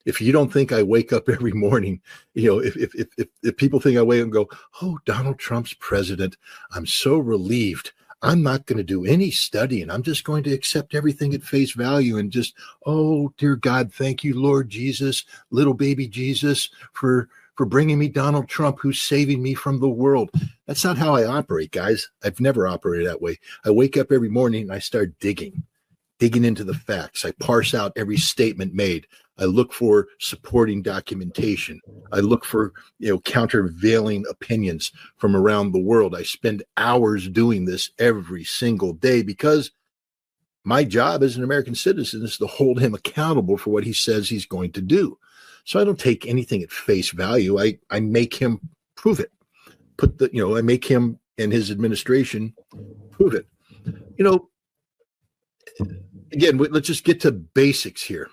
If you don't think I wake up every morning, if people think I wake up and go, oh, Donald Trump's president, I'm so relieved. I'm not going to do any studying. I'm just going to accept everything at face value and just, oh, dear God, thank you, Lord Jesus, little baby Jesus, for bringing me Donald Trump, who's saving me from the world. That's not how I operate, guys. I've never operated that way. I wake up every morning and I start digging into the facts. I parse out every statement made. I look for supporting documentation. I look for, countervailing opinions from around the world. I spend hours doing this every single day because my job as an American citizen is to hold him accountable for what he says he's going to do. So I don't take anything at face value. I make him prove it. I make him and his administration prove it. Again, let's just get to basics here.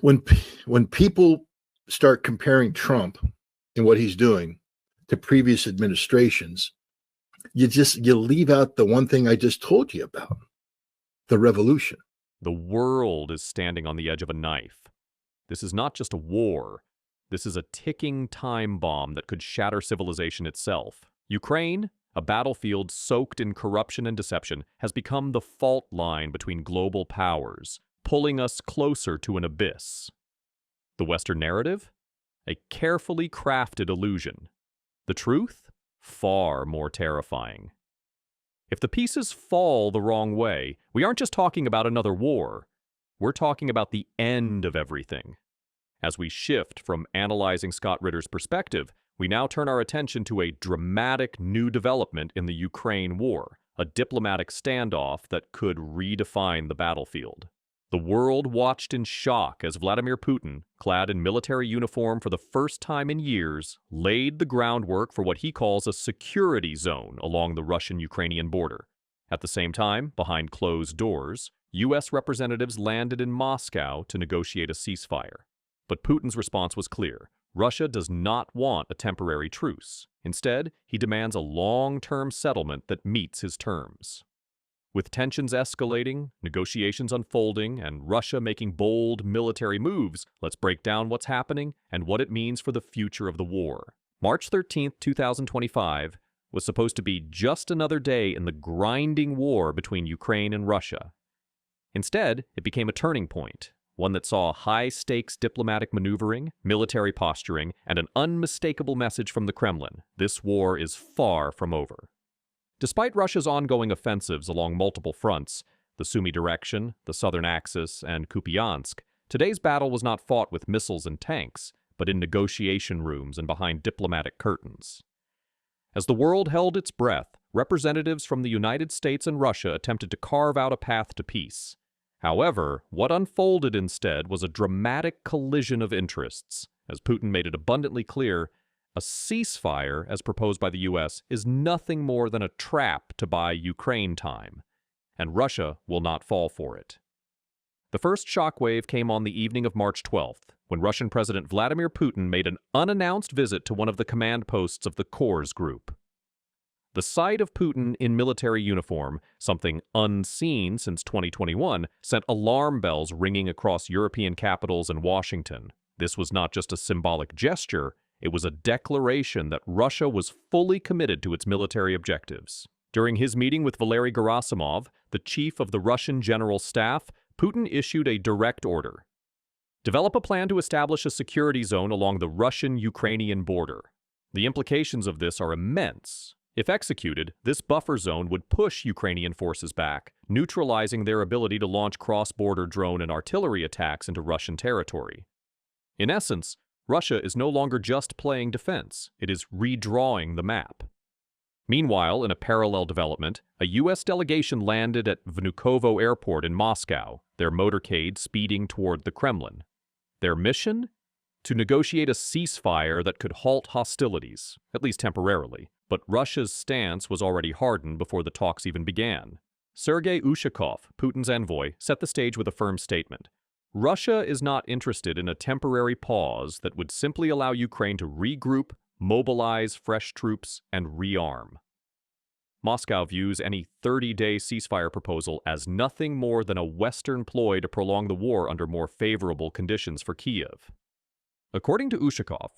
When people start comparing Trump and what he's doing to previous administrations, you leave out the one thing I just told you about, the revolution. The world is standing on the edge of a knife. This is not just a war. This is a ticking time bomb that could shatter civilization itself. Ukraine, a battlefield soaked in corruption and deception, has become the fault line between global powers, pulling us closer to an abyss. The Western narrative? A carefully crafted illusion. The truth? Far more terrifying. If the pieces fall the wrong way, we aren't just talking about another war. We're talking about the end of everything. As we shift from analyzing Scott Ritter's perspective, we now turn our attention to a dramatic new development in the Ukraine war, a diplomatic standoff that could redefine the battlefield. The world watched in shock as Vladimir Putin, clad in military uniform for the first time in years, laid the groundwork for what he calls a security zone along the Russian-Ukrainian border. At the same time, behind closed doors, U.S. representatives landed in Moscow to negotiate a ceasefire. But Putin's response was clear. Russia does not want a temporary truce. Instead, he demands a long-term settlement that meets his terms. With tensions escalating, negotiations unfolding, and Russia making bold military moves, let's break down what's happening and what it means for the future of the war. March 13, 2025 was supposed to be just another day in the grinding war between Ukraine and Russia. Instead, it became a turning point, one that saw high-stakes diplomatic maneuvering, military posturing, and an unmistakable message from the Kremlin: this war is far from over. Despite Russia's ongoing offensives along multiple fronts, the Sumy direction, the Southern Axis, and Kupiansk, today's battle was not fought with missiles and tanks, but in negotiation rooms and behind diplomatic curtains. As the world held its breath, representatives from the United States and Russia attempted to carve out a path to peace. However, what unfolded instead was a dramatic collision of interests. As Putin made it abundantly clear, a ceasefire, as proposed by the U.S., is nothing more than a trap to buy Ukraine time, and Russia will not fall for it. The first shockwave came on the evening of March 12th, when Russian President Vladimir Putin made an unannounced visit to one of the command posts of the Kors Group. The sight of Putin in military uniform, something unseen since 2021, sent alarm bells ringing across European capitals and Washington. This was not just a symbolic gesture, it was a declaration that Russia was fully committed to its military objectives. During his meeting with Valery Gerasimov, the chief of the Russian General Staff, Putin issued a direct order. Develop a plan to establish a security zone along the Russian-Ukrainian border. The implications of this are immense. If executed, this buffer zone would push Ukrainian forces back, neutralizing their ability to launch cross-border drone and artillery attacks into Russian territory. In essence, Russia is no longer just playing defense, it is redrawing the map. Meanwhile, in a parallel development, a U.S. delegation landed at Vnukovo Airport in Moscow, their motorcade speeding toward the Kremlin. Their mission? To negotiate a ceasefire that could halt hostilities, at least temporarily. But Russia's stance was already hardened before the talks even began. Sergei Ushakov, Putin's envoy, set the stage with a firm statement. Russia is not interested in a temporary pause that would simply allow Ukraine to regroup, mobilize fresh troops, and rearm. Moscow views any 30-day ceasefire proposal as nothing more than a Western ploy to prolong the war under more favorable conditions for Kiev. According to Ushakov,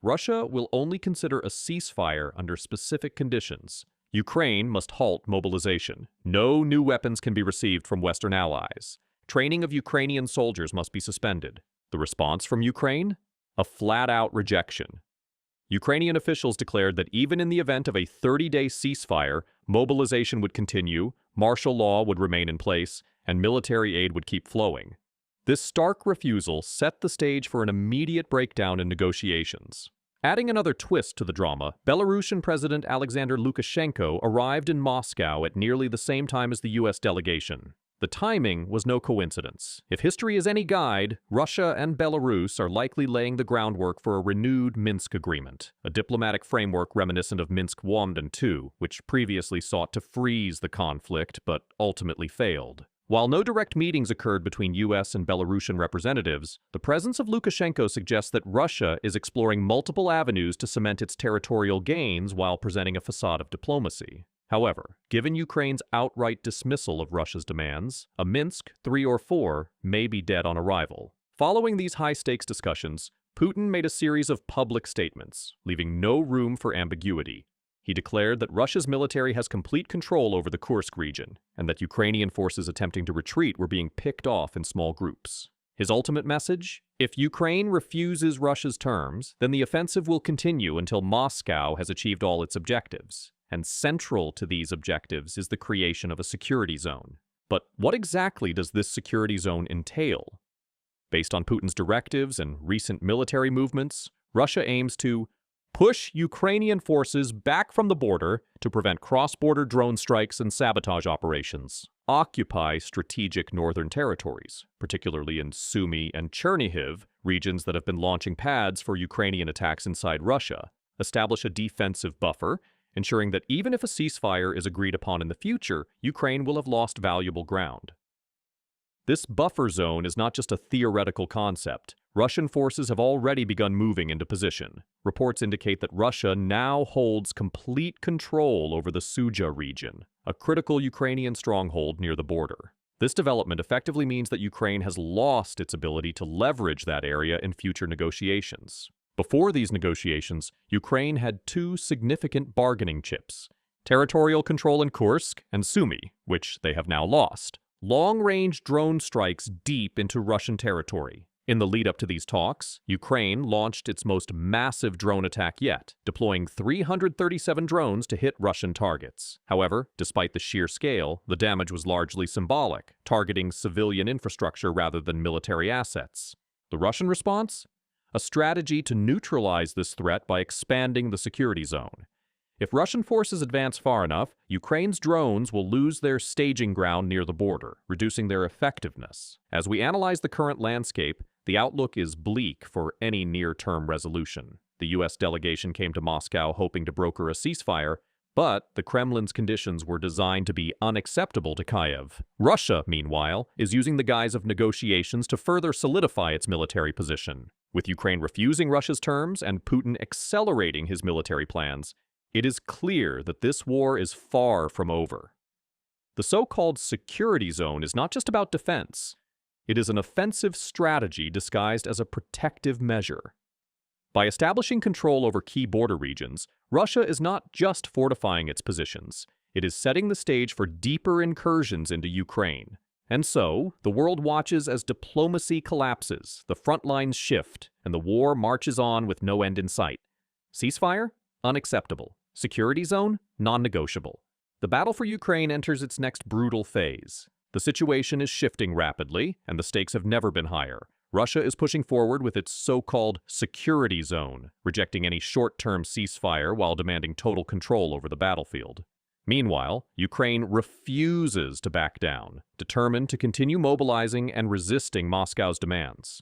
Russia will only consider a ceasefire under specific conditions. Ukraine must halt mobilization. No new weapons can be received from Western allies. Training of Ukrainian soldiers must be suspended. The response from Ukraine? A flat-out rejection. Ukrainian officials declared that even in the event of a 30-day ceasefire, mobilization would continue, martial law would remain in place, and military aid would keep flowing. This stark refusal set the stage for an immediate breakdown in negotiations. Adding another twist to the drama, Belarusian President Alexander Lukashenko arrived in Moscow at nearly the same time as the U.S. delegation. The timing was no coincidence. If history is any guide, Russia and Belarus are likely laying the groundwork for a renewed Minsk agreement, a diplomatic framework reminiscent of Minsk I and II, which previously sought to freeze the conflict but ultimately failed. While no direct meetings occurred between U.S. and Belarusian representatives, the presence of Lukashenko suggests that Russia is exploring multiple avenues to cement its territorial gains while presenting a facade of diplomacy. However, given Ukraine's outright dismissal of Russia's demands, a Minsk III or IV may be dead on arrival. Following these high-stakes discussions, Putin made a series of public statements, leaving no room for ambiguity. He declared that Russia's military has complete control over the Kursk region, and that Ukrainian forces attempting to retreat were being picked off in small groups. His ultimate message? If Ukraine refuses Russia's terms, then the offensive will continue until Moscow has achieved all its objectives. And central to these objectives is the creation of a security zone. But what exactly does this security zone entail? Based on Putin's directives and recent military movements, Russia aims to push Ukrainian forces back from the border to prevent cross-border drone strikes and sabotage operations, occupy strategic northern territories, particularly in Sumy and Chernihiv, regions that have been launching pads for Ukrainian attacks inside Russia, establish a defensive buffer, ensuring that even if a ceasefire is agreed upon in the future, Ukraine will have lost valuable ground. This buffer zone is not just a theoretical concept. Russian forces have already begun moving into position. Reports indicate that Russia now holds complete control over the Sudzha region, a critical Ukrainian stronghold near the border. This development effectively means that Ukraine has lost its ability to leverage that area in future negotiations. Before these negotiations, Ukraine had two significant bargaining chips: territorial control in Kursk and Sumy, which they have now lost. Long-range drone strikes deep into Russian territory. In the lead-up to these talks, Ukraine launched its most massive drone attack yet, deploying 337 drones to hit Russian targets. However, despite the sheer scale, the damage was largely symbolic, targeting civilian infrastructure rather than military assets. The Russian response? A strategy to neutralize this threat by expanding the security zone. If Russian forces advance far enough, Ukraine's drones will lose their staging ground near the border, reducing their effectiveness. As we analyze the current landscape, the outlook is bleak for any near-term resolution. The U.S. delegation came to Moscow hoping to broker a ceasefire, but the Kremlin's conditions were designed to be unacceptable to Kiev. Russia, meanwhile, is using the guise of negotiations to further solidify its military position. With Ukraine refusing Russia's terms and Putin accelerating his military plans, it is clear that this war is far from over. The so-called security zone is not just about defense. It is an offensive strategy disguised as a protective measure. By establishing control over key border regions, Russia is not just fortifying its positions. It is setting the stage for deeper incursions into Ukraine. And so, the world watches as diplomacy collapses, the front lines shift, and the war marches on with no end in sight. Ceasefire? Unacceptable. Security zone? Non-negotiable. The battle for Ukraine enters its next brutal phase. The situation is shifting rapidly, and the stakes have never been higher. Russia is pushing forward with its so-called security zone, rejecting any short-term ceasefire while demanding total control over the battlefield. Meanwhile, Ukraine refuses to back down, determined to continue mobilizing and resisting Moscow's demands.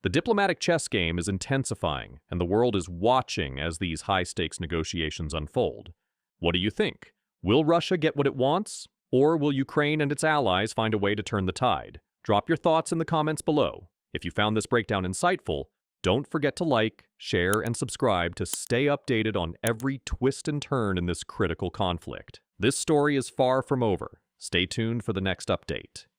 The diplomatic chess game is intensifying, and the world is watching as these high-stakes negotiations unfold. What do you think? Will Russia get what it wants? Or will Ukraine and its allies find a way to turn the tide? Drop your thoughts in the comments below. If you found this breakdown insightful, don't forget to like, share, and subscribe to stay updated on every twist and turn in this critical conflict. This story is far from over. Stay tuned for the next update.